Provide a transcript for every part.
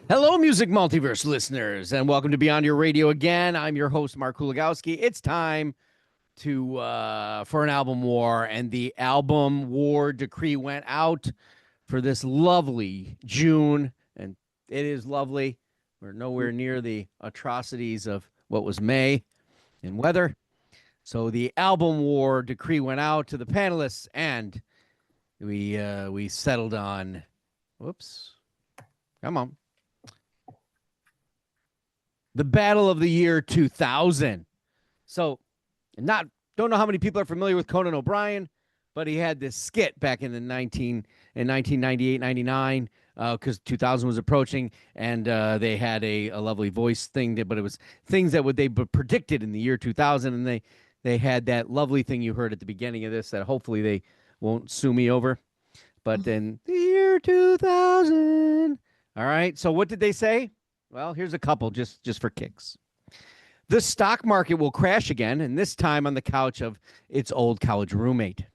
Hello, Music Multiverse listeners, and welcome to Beyond Your Radio again. I'm your host, Mark Kulagowski. It's time to for an album war, and the album war decree went out for this lovely June, and it is lovely. We're nowhere near the atrocities of what was May in weather. So the album war decree went out to the panelists, and we settled on. Whoops, come on. The Battle of the Year 2000. So, don't know how many people are familiar with Conan O'Brien, but he had this skit back in 1998, 99, because 2000 was approaching, and they had a lovely voice thing, but it was things that they predicted in the year 2000, and they had that lovely thing you heard at the beginning of this that hopefully they won't sue me over. But then the year 2000. All right. So what did they say? Well, here's a couple just for kicks. The stock market will crash again, and this time on the couch of its old college roommate.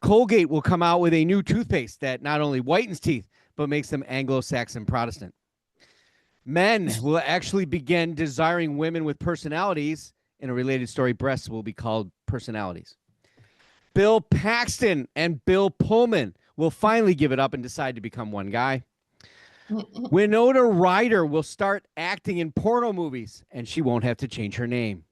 Colgate will come out with a new toothpaste that not only whitens teeth, but makes them Anglo-Saxon Protestant. Men will actually begin desiring women with personalities. In a related story, breasts will be called personalities. Bill Paxton and Bill Pullman will finally give it up and decide to become one guy. Winona Ryder will start acting in porno movies, and she won't have to change her name.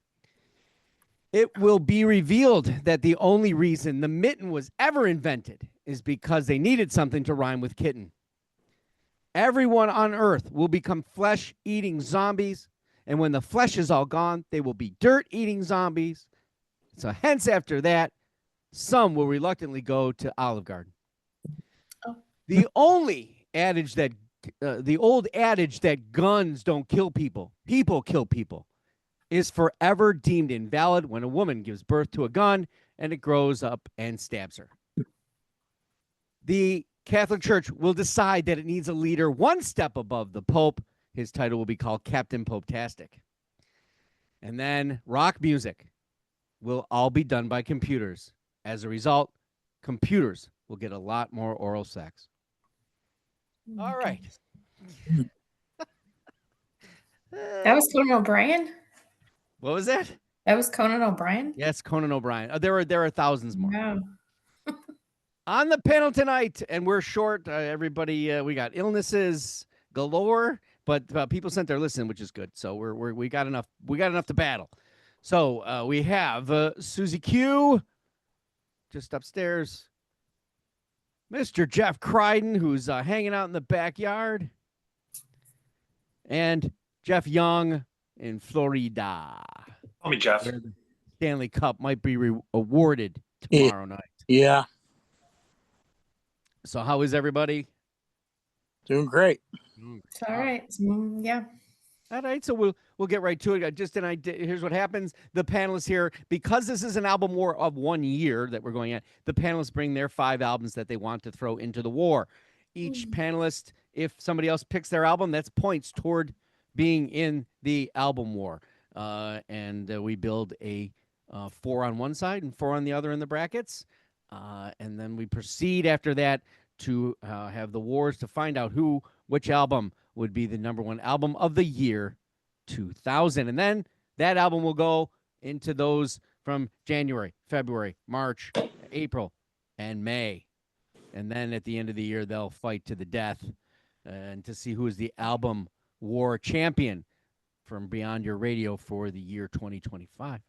It will be revealed that the only reason the mitten was ever invented is because they needed something to rhyme with kitten. Everyone on Earth will become flesh-eating zombies, and when the flesh is all gone, they will be dirt-eating zombies. So hence after that, some will reluctantly go to Olive Garden. Oh. The old adage that guns don't kill people, people kill people, is forever deemed invalid when a woman gives birth to a gun and it grows up and stabs her. The Catholic Church will decide that it needs a leader one step above the Pope. His title will be called Captain Pope-tastic. And then rock music will all be done by computers. As a result, computers will get a lot more oral sex. All right. That was Conan O'Brien? What was that? That was Conan O'Brien? Yes, Conan O'Brien. There are thousands more. Wow. On the panel tonight, and we're short. Everybody, we got illnesses galore, but people sent their listen, which is good. So we got enough. We got enough to battle. So we have Susie Q, just upstairs. Mr. Jeff Crichton, who's hanging out in the backyard. And Jeff Young in Florida. Call me Jeff. Where the Stanley Cup might be awarded tomorrow night. Yeah. So how is everybody? Doing great. It's all right. Yeah. All right, so we'll get right to it. Here's what happens. The panelists here, because this is an album war of 1 year that we're going at, the panelists bring their 5 albums that they want to throw into the war. Each panelist, if somebody else picks their album, that's points toward being in the album war. And we build a 4 on one side and 4 on the other in the brackets. And then we proceed after that to have the wars to find out which album would be the #1 album of the year 2000. And then that album will go into those from January, February, March, April, and May. And then at the end of the year, they'll fight to the death and to see who is the album war champion from Beyond Your Radio for the year 2025.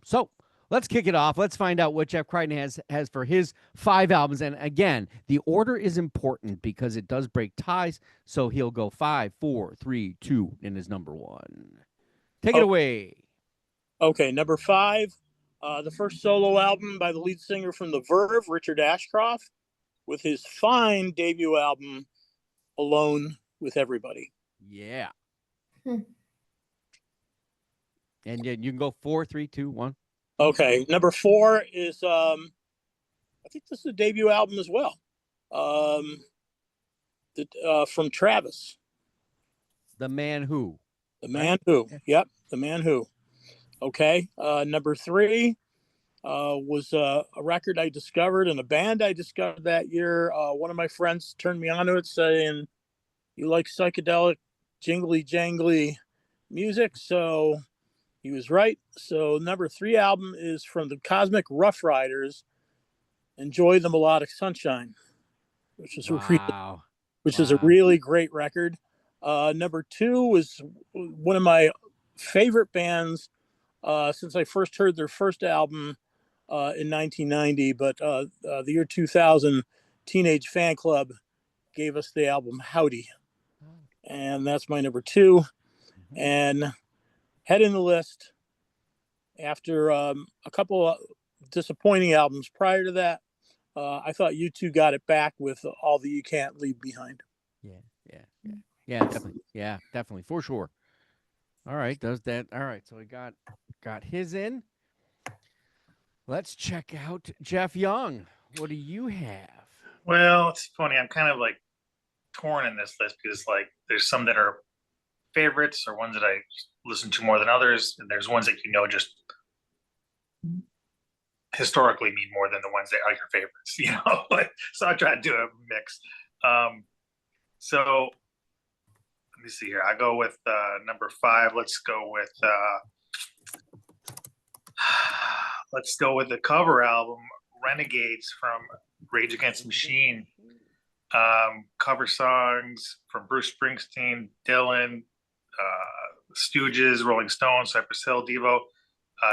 So let's kick it off. Let's find out what Jeff Crichton has for his 5 albums. And again, the order is important because it does break ties. So he'll go 5, 4, 3, 2 in his #1. Take it away. Okay, number 5, the first solo album by the lead singer from The Verve, Richard Ashcroft, with his fine debut album, Alone with Everybody. Yeah. And you can go 4, 3, 2, 1. Okay, number 4 is I think this is a debut album as well. From Travis. The Man Who. The Man Who. Yep, The Man Who. Okay, number 3 was a record I discovered and a band I discovered that year. One of my friends turned me on to it, saying, you like psychedelic, jingly jangly music, so he was right. So number 3 album is from the Cosmic Rough Riders, Enjoy the Melodic Sunshine, which is Wow. a really great record. Number 2 was one of my favorite bands since I first heard their first album in 1990, but the year 2000, Teenage Fan Club gave us the album Howdy, and that's my number 2. And head in the list after a couple of disappointing albums prior to that. I thought U2 got it back with All That You Can't Leave Behind. Yeah, definitely, for sure. All right, does that. All right, so we got his in. Let's check out Jeff Young. What do you have? Well, it's funny. I'm kind of like torn in this list because like there's some that are favorites or ones that I listen to more than others, and there's ones that just historically mean more than the ones that are your favorites, so I try to do a mix. So let me see here. I go with number 5. Let's go with the cover album Renegades from Rage Against the Machine. Cover songs from Bruce Springsteen, Dylan, Stooges, Rolling Stones, Cypress Hill, Devo.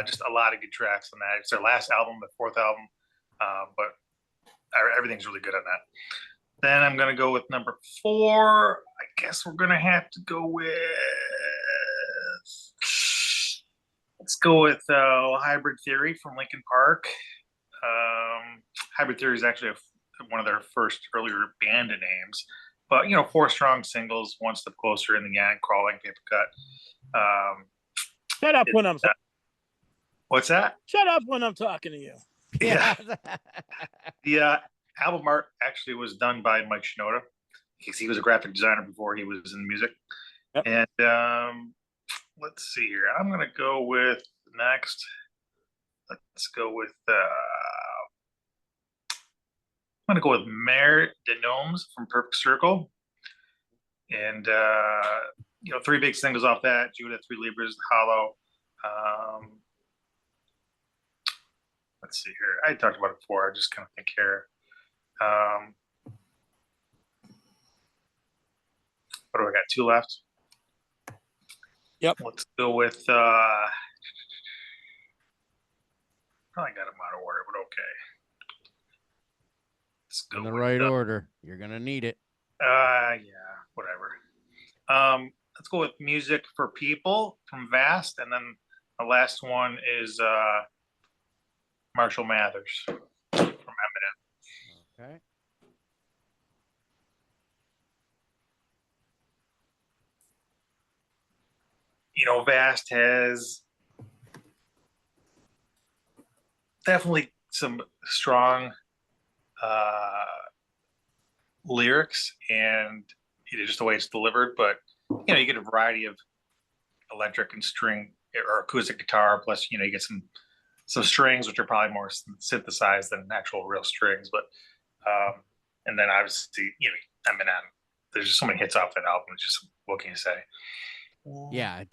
Just a lot of good tracks on that. It's their last album, the 4th album, but everything's really good on that. Then I'm going to go with number 4. I guess we're going to have to go with... Let's go with Hybrid Theory from Linkin Park. Hybrid Theory is actually one of their first earlier band names. But, 4 strong singles, One Step Closer, In the End, Crawling, Paper Cut. Shut up when I'm What's that? Shut up when I'm talking to you. Yeah. The album art actually was done by Mike Shinoda because he was a graphic designer before he was in music. Yep. And let's see here. I'm going to go with next. Let's go with I'm going to go with Mare de Gnomes from Perfect Circle. And 3 big singles off that: Judah, 3 Libras, Hollow. Let's see here. I talked about it before. I just kind of think here. What do I got? 2 left? Yep. Let's go with probably got them out of order, but okay. Let's go in the right order. You're gonna need it. Yeah, whatever. Let's go with Music for People from Vast, and then the last one is Marshall Mathers from Eminem. Okay. Vast has definitely some strong lyrics and just the way it's delivered, but you get a variety of electric and string or acoustic guitar, plus you get some strings, which are probably more synthesized than actual real strings. But and then obviously Eminem, there's just so many hits off that album. It's just, what can you say? Yeah,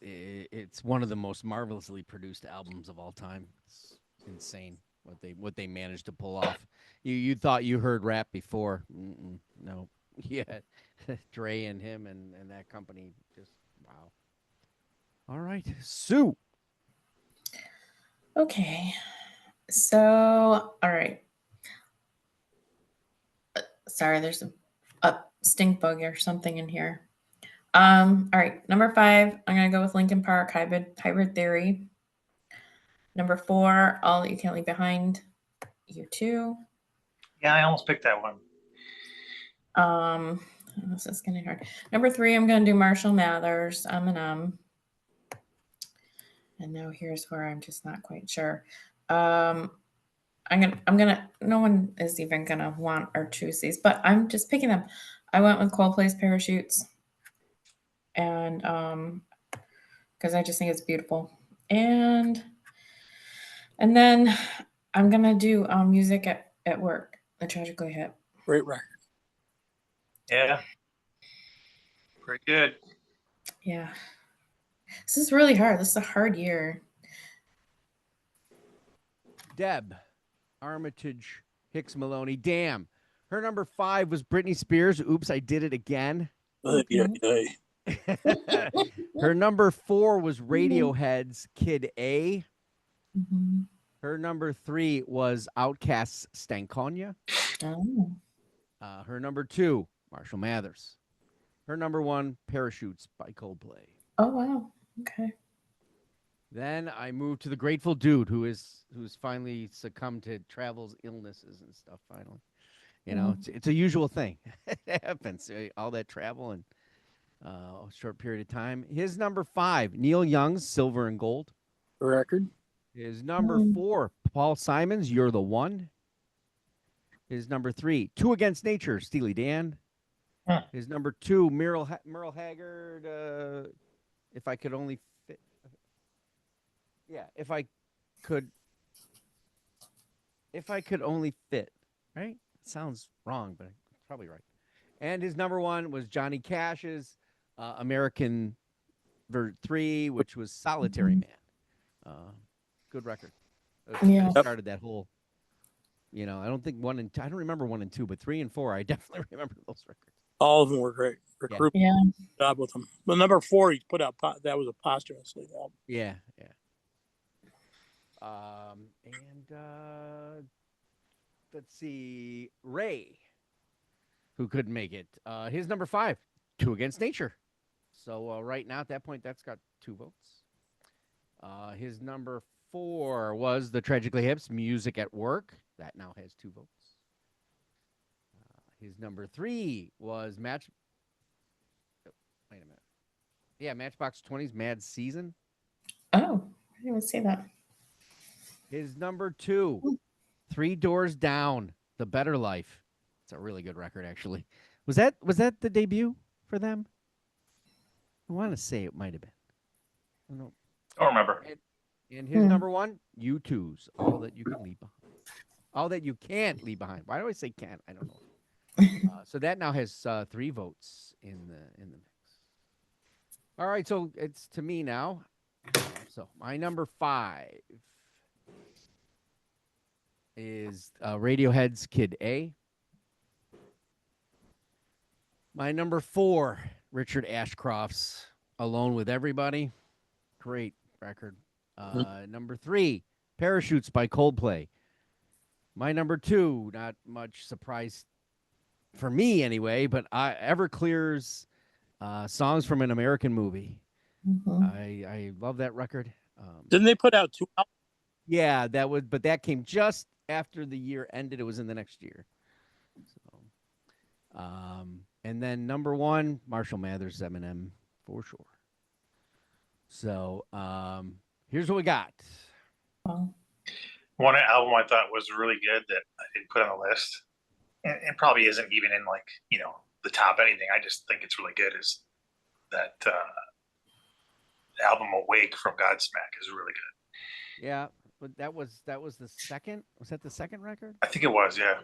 it's one of the most marvelously produced albums of all time. It's insane what they managed to pull off. You thought you heard rap before? No, yeah, Dre and him and that company, just wow. All right, Sue. Okay, so all right. Sorry, there's a stink bug or something in here. All right, number 5, I'm gonna go with Linkin Park, Hybrid Theory. Number 4, All That You Can't Leave Behind, U2. Yeah, I almost picked that one. This is getting hard. Number 3, I'm gonna do Marshall Mathers, Eminem. And now here's where I'm just not quite sure. I'm gonna. No one is even gonna want or choose these, but I'm just picking them. I went with Coldplay's Parachutes, and because I just think it's beautiful, and then I'm gonna do Music at Work, The Tragically Hip. Great record. Yeah. Very good. Yeah. This is really hard. This is a hard year. Deb, Armitage, Hicks Maloney. Damn. Her number 5 was Britney Spears. Oops, I did it again. Yeah, Her number 4 was Radiohead's Kid A. Mhm. Her number 3 was Outkast's Stankonia. Oh. Her number 2, Marshall Mathers. Her number 1, Parachutes by Coldplay. Oh, wow. Okay. Then I moved to the Grateful Dude, who's finally succumbed to travels, illnesses, and stuff. Finally, you know, it's a usual thing. It happens. All that travel and a short period of time. His number 5, Neil Young's Silver and Gold. record. His number 4, Paul Simon's You're the One. His number 3, Two Against Nature, Steely Dan. Huh. His number 2, Merle Haggard, If I Could Only Fit. Yeah, if I could only fit, right? It sounds wrong, but it's probably right. And his number 1 was Johnny Cash's American 3, which was Solitary Man. Good record. Yeah. Started that whole, you know, I don't think 1 and 2, I don't remember 1 and 2, but 3 and 4, I definitely remember those records. All of them were great. Rick Rubin Yeah. did a good job with them. But number 4, he put out that was a posthumously album. Yeah. Let's see, Ray, who couldn't make it. His number 5, Two Against Nature. So right now at that point, that's got 2 votes. His number 4 was the Tragically Hip's Music at Work. That now has 2 votes. His number 3 was Matchbox 20's Mad Season. Oh, I didn't even see that. His number 2, Three Doors Down, The Better Life. It's a really good record, actually. Was that the debut for them? I want to say it might have been. I don't know. Don't remember. And his number 1, U2's All That You Can Leave Behind. All That You Can't Leave Behind. Why do I say can't? I don't know. So that now has 3 votes in the mix. All right, so it's to me now. So my number 5 is Radiohead's Kid A. My number 4, Richard Ashcroft's Alone with Everybody. Great record. Number 3, Parachutes by Coldplay. My number 2, not much surprise for me anyway, but Everclear's Songs from an American Movie. I love that record. Didn't they put out 2 albums? Yeah, but that came just after the year ended. It was in the next year. So, and then number 1, Marshall Mathers, Eminem, for sure. So, here's what we got. Wow. One album I thought was really good that I didn't put on the list, and probably isn't even in like, you know, the top anything. I just think it's really good. Is that album Awake from Godsmack is really good. Yeah, but that was the second. Was that the second record? I think it was, yeah.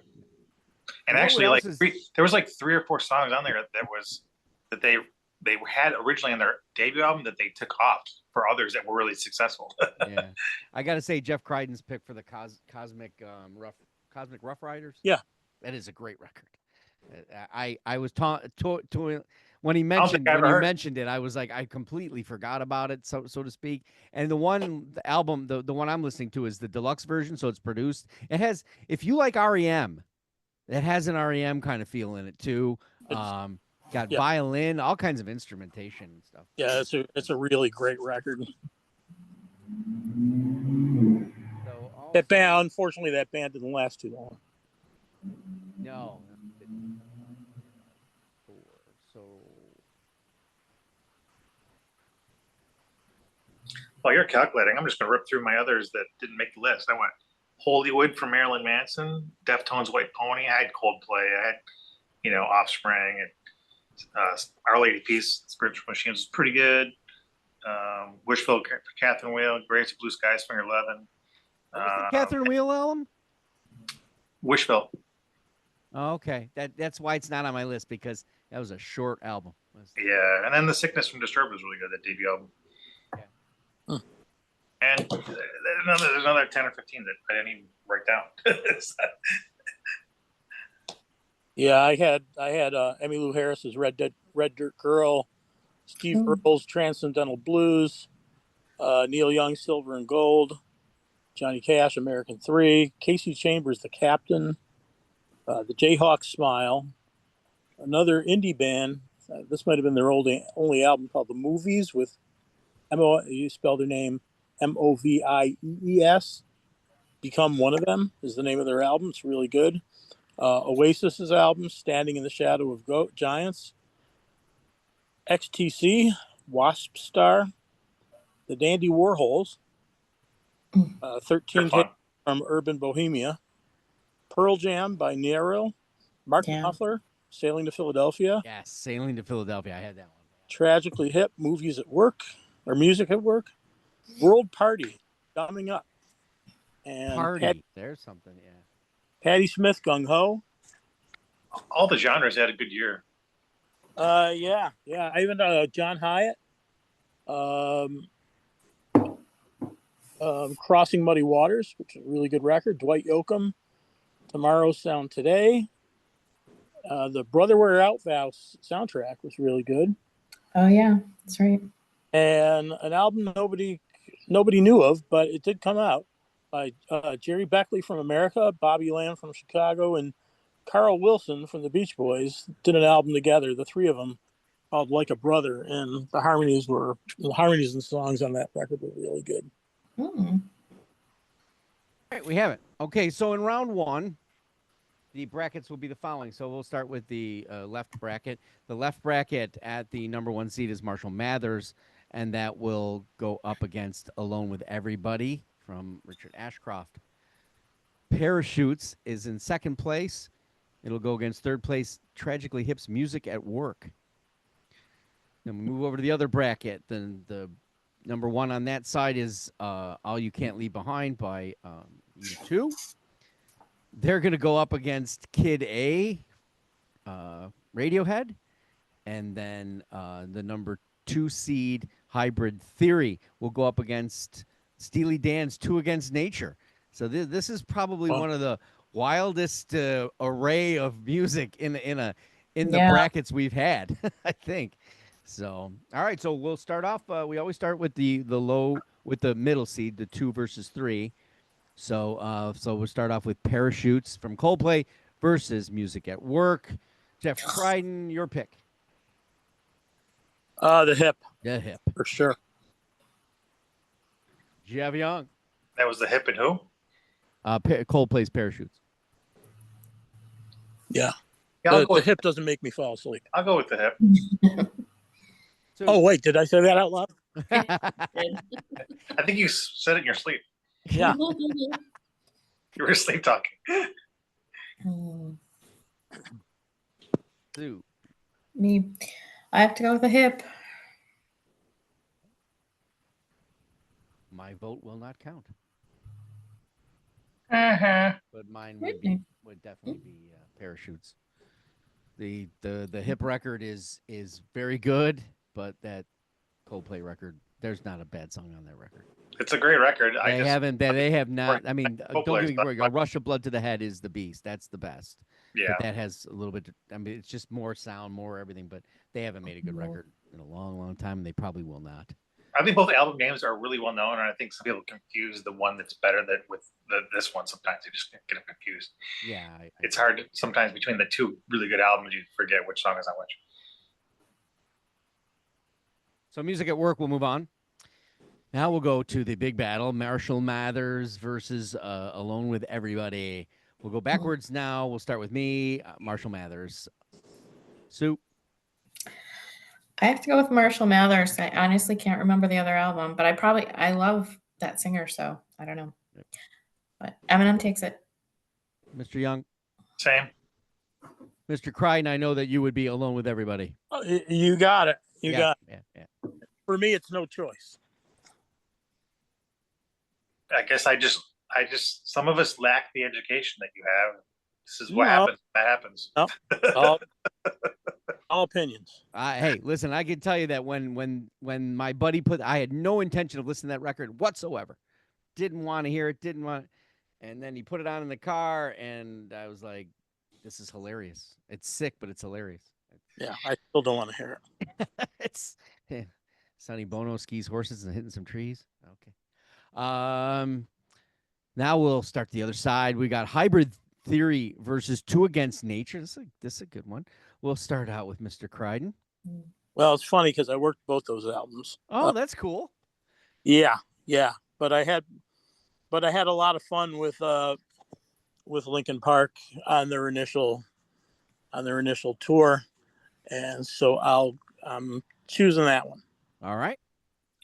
And You know actually, what like else there was like 3 or 4 songs on there that they had originally on their debut album that they took off for others that were really successful. Yeah, I got to say Jeff Crichton's pick for the Cosmic Rough Riders. Yeah, that is a great record. I was when he mentioned it, I was like, I completely forgot about it, so to speak. And the album, the one I'm listening to is the deluxe version, so it's produced. It has, if you like REM, it has an REM kind of feel in it too. Got violin, all kinds of instrumentation and stuff. Yeah, it's a really great record. So also, That band, unfortunately, didn't last too long. No. So While you're calculating, I'm just going to rip through my others that didn't make the list. I went Hollywood from Marilyn Manson, Deftones' White Pony. I had Coldplay. I had, Offspring, and Our Lady Peace, Spiritual Machines was pretty good. Wishville, Catherine Wheel, Grace of Blue Skies, Finger 11. the Catherine Wheel album? Wishville. Oh, okay. That's why it's not on my list, because that was a short album. Yeah, and then The Sickness from Disturbed was really good, that debut album. Yeah. And there's another 10 or 15 that I didn't even write down. Yeah, I had Emmylou Harris's Red Dirt Girl, Steve Earle's Transcendental Blues, Neil Young Silver and Gold, Johnny Cash American 3, Casey Chambers The Captain, the Jayhawks Smile, another indie band. This might have been their only album called The Movies with you spell their name Moviees. Become One of Them is the name of their album. It's really good. Oasis's album, Standing in the Shadow of Giants. XTC, Wasp Star, the Dandy Warhols, 13 Hits from Urban Bohemia, Pearl Jam by Nero, Mark Knopfler, Sailing to Philadelphia. Yes, Sailing to Philadelphia. I had that one. Tragically Hip, Music at Work. World Party, Coming Up. And Party. There's something, yeah. Patti Smith, Gung Ho. All the genres had a good year. Yeah. Even John Hyatt. Crossing Muddy Waters, which is a really good record. Dwight Yoakam, Tomorrow's Sound Today. The Brother Wear Out Vow soundtrack was really good. Oh yeah, that's right. And an album nobody knew of, but it did come out by Jerry Beckley from America, Bobby Lamb from Chicago, and Carl Wilson from the Beach Boys did an album together, the three of them, called Like a Brother, and the harmonies and songs on that record were really good. Mm. All right, we have it. Okay, so in round one, the brackets will be the following. So we'll start with the left bracket. The left bracket at the number one seed is Marshall Mathers, and that will go up against Alone with Everybody from Richard Ashcroft. Parachutes is in second place. It'll go against third place, Tragically Hip's Music at Work. Then we move over to the other bracket. Then the number one on that side is All You Can't Leave Behind by U2. They're going to go up against Kid A, Radiohead. And then the number two seed, Hybrid Theory, will go up against Steely Dan's Two Against Nature. So this is probably one of the wildest array of music in the brackets we've had, I think. So, all right. So we'll start off. We always start with the middle seed, the 2 versus 3. So we'll start off with Parachutes from Coldplay versus Music at Work. Jeff Crichton, your pick. The Hip. The Hip. For sure. Jeff Young. That was The Hip and who? Coldplay's Parachutes. Yeah. The Hip doesn't make me fall asleep. I'll go with The Hip. Oh, wait. Did I say that out loud? I think you said it in your sleep. Yeah. You were sleep talking. Sue. Me. I have to go with The Hip. My vote will not count. Uh-huh. But mine would definitely be Parachutes. The Hip record is very good, but that Coldplay record, there's not a bad song on that record. It's a great record. They have not. I mean, don't get me wrong. A Rush of Blood to the Head is the beast. That's the best. Yeah. But that has a little bit. I mean, it's just more sound, more everything. But they haven't made a good record in a long, long time, and they probably will not. I think both album names are really well known, and I think some people confuse the one that's better with this one. Sometimes they just get them confused. Yeah, it's hard sometimes between the two really good albums. You forget which song is on which. So Music at Work, we'll move on. Now we'll go to the big battle, Marshall Mathers versus Alone with Everybody. We'll go backwards now. We'll start with me, Marshall Mathers. Sue? I have to go with Marshall Mathers. I honestly can't remember the other album, but I love that singer, so I don't know. Yep. But Eminem takes it. Mr. Young? Same. Mr. Crichton, I know that you would be Alone with Everybody. Oh, you got it. You got it. Yeah. For me, it's no choice. I guess I just some of us lack the education that you have. This is what happens. That happens. No. All opinions. Hey, listen, I can tell you that when my buddy I had no intention of listening to that record whatsoever. Didn't want to hear it, and then he put it on in the car, and I was like, this is hilarious. It's sick, but it's hilarious. Yeah, I still don't want to hear it. It's Sonny Bono skis horses and hitting some trees. Okay. Now we'll start the other side. We got Hybrid Theory versus Two Against Nature. This is a good one. We'll start out with Mr. Crichton. Well, it's funny because I worked both those albums. Oh, that's cool. Yeah. But I had a lot of fun with Linkin Park on their initial tour, and so I'm choosing that one. All right.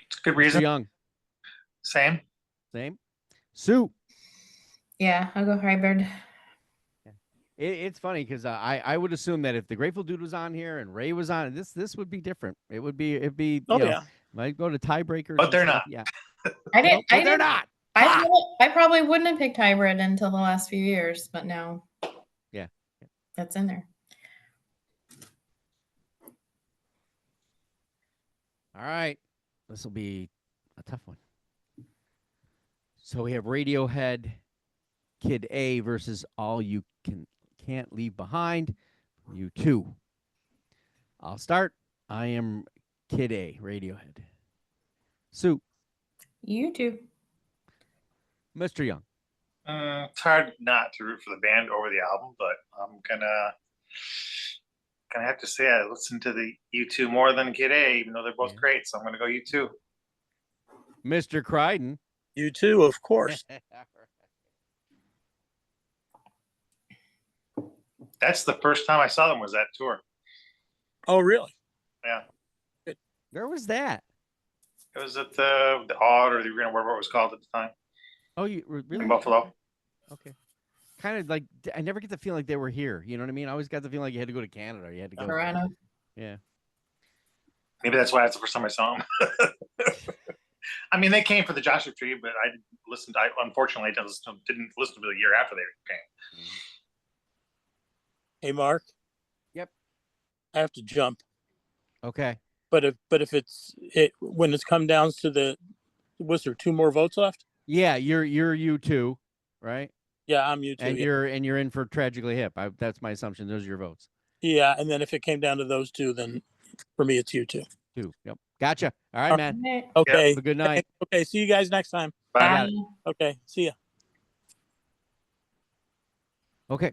It's a good Mr. reason. Young. Same. Sue. Yeah, I'll go Hybrid. It's funny because I would assume that if the Grateful Dude was on here and Ray was on, this would be different. It'd be. Oh, you know, yeah. might go to tiebreakers, But they're stuff. not. Yeah. But They're not. I probably wouldn't have picked Hybrid until the last few years, but now, Yeah. that's in there. All right. This will be a tough one. So we have Radiohead, Kid A versus All You Can't Leave Behind. You two. I'll start. I am Kid A, Radiohead. Sue. You too. Mr. Young. It's hard not to root for the band over the album, but I'm gonna have to say I listen to the U2 more than Kid A, even though they're both great. So I'm gonna go U2. Mr. Crichton. You too, of course. That's the first time I saw them was that tour. Oh, really? Yeah, Where was that? it was at the Odd or the Arena, whatever it was called at the time, Oh, you really? in Buffalo. Okay. Kind of like I never get the feeling like they were here. You know what I mean? I always got the feeling like you had to go to Canada. Or you had to go. Toronto. Yeah. Maybe that's why it's the first time I saw them. I mean, they came for the Joshua Tree, but I listened. Unfortunately, I didn't listen to the year after they came. Hey, Mark. Yep. I have to jump. Okay. But if when it's come down to was there two more votes left? Yeah, you're you too, right? Yeah, I'm you too. And yeah. you're in for Tragically Hip. That's my assumption. Those are your votes. Yeah, and then if it came down to those two, then for me it's you two. Two. Yep. Gotcha. All right, man. Okay. Have a good night. Okay. See you guys next time. Bye. Okay. See ya. Okay.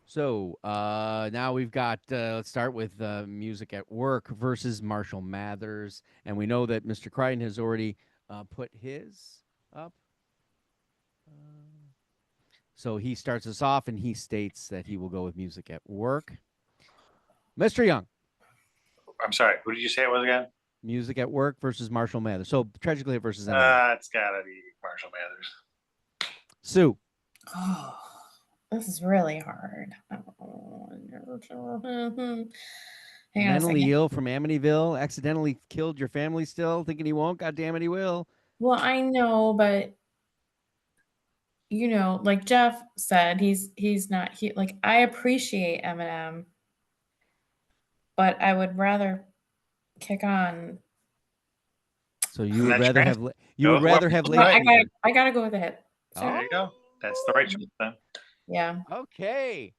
So now we've got, let's start with Music at Work versus Marshall Mathers. And we know that Mr. Crichton has already put his up. So he starts us off and he states that he will go with Music at Work. Mr. Young. I'm sorry. Who did you say it was again? Music at Work versus Marshall Mathers. So Tragically Hip versus Eminem. It's gotta be Marshall Mathers. Sue. Oh, this is really hard. Hang on a Mentally second. ill from Amityville, accidentally killed your family still, thinking he won't. God damn it, he will. Well, I know, but like Jeff said, he's not like I appreciate Eminem, but I would rather kick on. So you would That's rather great. have you would Go rather with have what- late. I gotta go with the hip. Oh. There you go. That's the right choice then. Yeah. Okay.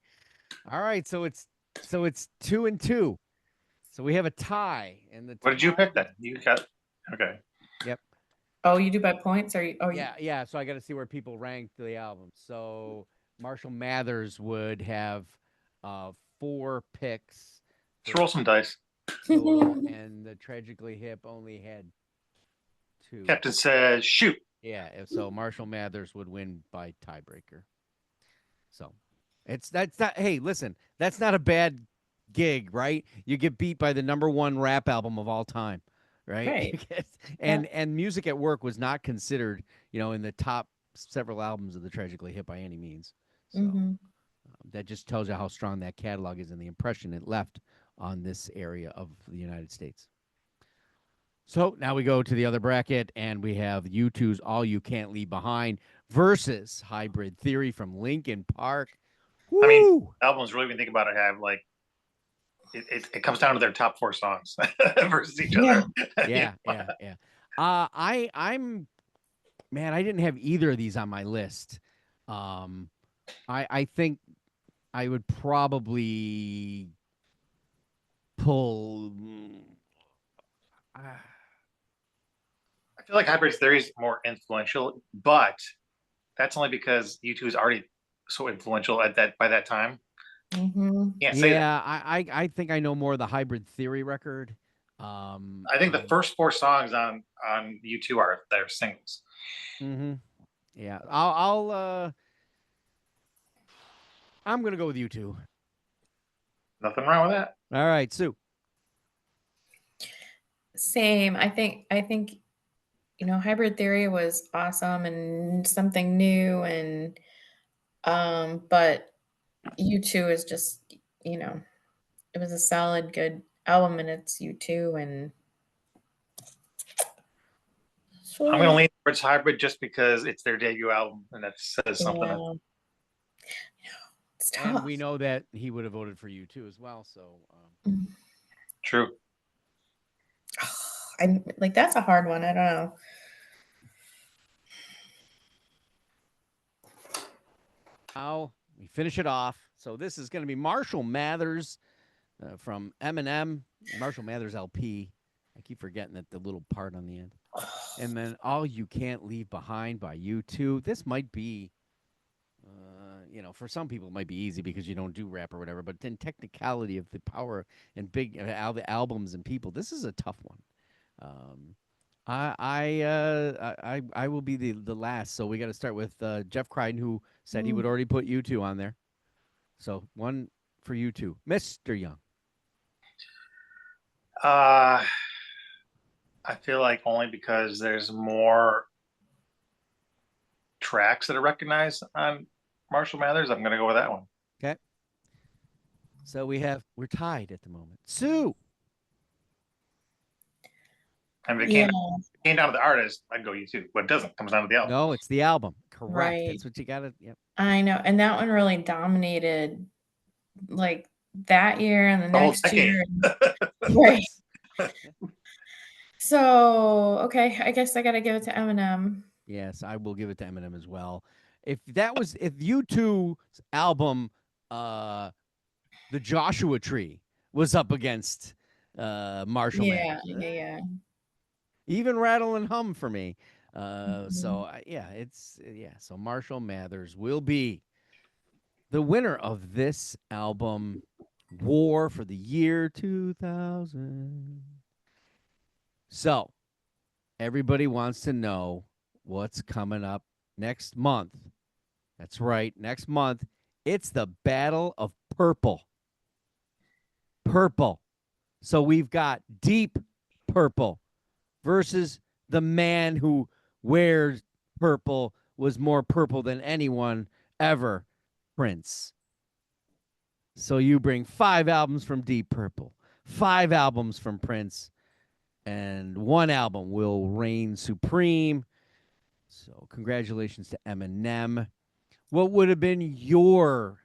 All right. So it's 2-2. So we have a tie. And What did you pick then? You got okay. Oh, you do by points, or Yeah. So I got to see where people ranked the album. So Marshall Mathers would have 4 picks. Let's roll some dice. total, and the Tragically Hip only had 2. Captain says shoot. Yeah, so Marshall Mathers would win by tiebreaker. So that's not. Hey, listen, that's not a bad gig, right? You get beat by the #1 rap album of all time, right? And Music at Work was not considered, in the top several albums of the Tragically Hip by any means. So that just tells you how strong that catalog is and the impression it left on this area of the United States. So now we go to the other bracket, and we have U2's All You Can't Leave Behind versus Hybrid Theory from Linkin Park. Woo! I mean, albums really, when you think about it, have like it comes down to their top 4 songs versus each Yeah. other. Yeah, yeah. I'm man, I didn't have either of these on my list. I think I would probably pull. I feel like Hybrid Theory is more influential, but that's only because U2 is already so influential at that by that time. Mm-hmm. Can't say that. Yeah, I think I know more of the Hybrid Theory record. I think the first 4 songs on U2 are their singles. Mm-hmm. Yeah, I'm gonna go with U2. Nothing wrong with that. All right, Sue. Same. I think Hybrid Theory was awesome and something new, and but U2 is just, it was a solid, good album, and it's U2, and I'm going to lean towards Hybrid just because it's their debut album, and that says something. yeah. It's tough. And we know that he would have voted for U2 as well. So True. I'm like, that's a hard one. I don't know. now we finish it off. So this is going to be Marshall Mathers from Eminem, Marshall Mathers LP. I keep forgetting that the little part on the end. And then All You Can't Leave Behind by U2. This might be, for some people it might be easy because you don't do rap or whatever. But in technicality of the power and big the albums and people, this is a tough one. I will be the last. So we got to start with Jeff Crichton, who said he would already put U2 on there. So one for U2, Mr. Young. I feel like only because there's more tracks that are recognized on Marshall Mathers, I'm going to go with that one. Okay. So we're tied at the moment. Sue. I mean, if it came down to the artist, I'd go U2, but it doesn't. It comes down to the album. No, it's the album. Correct. Right. That's what you got to. Yep. I know, and that one really dominated, like that year and the next year. Right. So, okay, I guess I got to give it to Eminem. Yes, I will give it to Eminem as well. If U2's album, The Joshua Tree, was up against Marshall Mathers. Yeah. Even Rattle and Hum for me. So So Marshall Mathers will be the winner of this album, War for the year 2000. So everybody wants to know what's coming up next month. That's right. Next month, it's the Battle of Purple. Purple. So we've got Deep Purple versus the man who wears purple, was more purple than anyone ever, Prince. So you bring 5 albums from Deep Purple, 5 albums from Prince, and 1 album will reign supreme. So congratulations to Eminem. What would have been your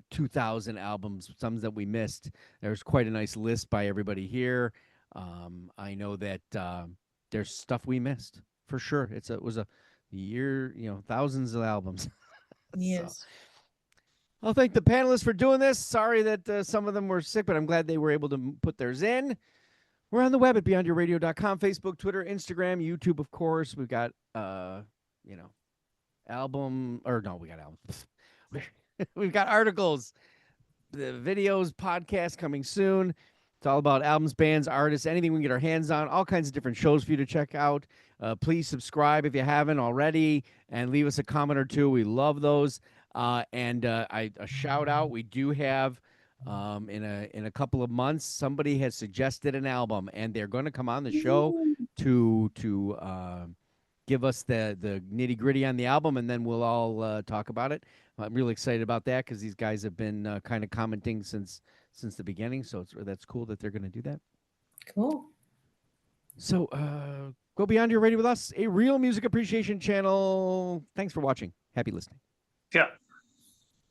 2000 albums, some that we missed? There's quite a nice list by everybody here. I know that there's stuff we missed for sure. It was a year, thousands of albums. Yes. So, I'll thank the panelists for doing this. Sorry that some of them were sick, but I'm glad they were able to put theirs in. We're on the web at beyondyourradio.com, Facebook, Twitter, Instagram, YouTube, of course. We've got, we got albums. We've got articles, the videos, podcasts coming soon. It's all about albums, bands, artists, anything we can get our hands on, all kinds of different shows for you to check out. Please subscribe if you haven't already and leave us a comment or two. We love those. And a shout out, we do have in a couple of months, somebody has suggested an album, and they're going to come on the show to give us the nitty gritty on the album, and then we'll all talk about it. I'm really excited about that because these guys have been kind of commenting since the beginning, so that's cool that they're going to do that. Cool. So go Beyond Your Radio with us, a real music appreciation channel. Thanks for watching. Happy listening. Yeah.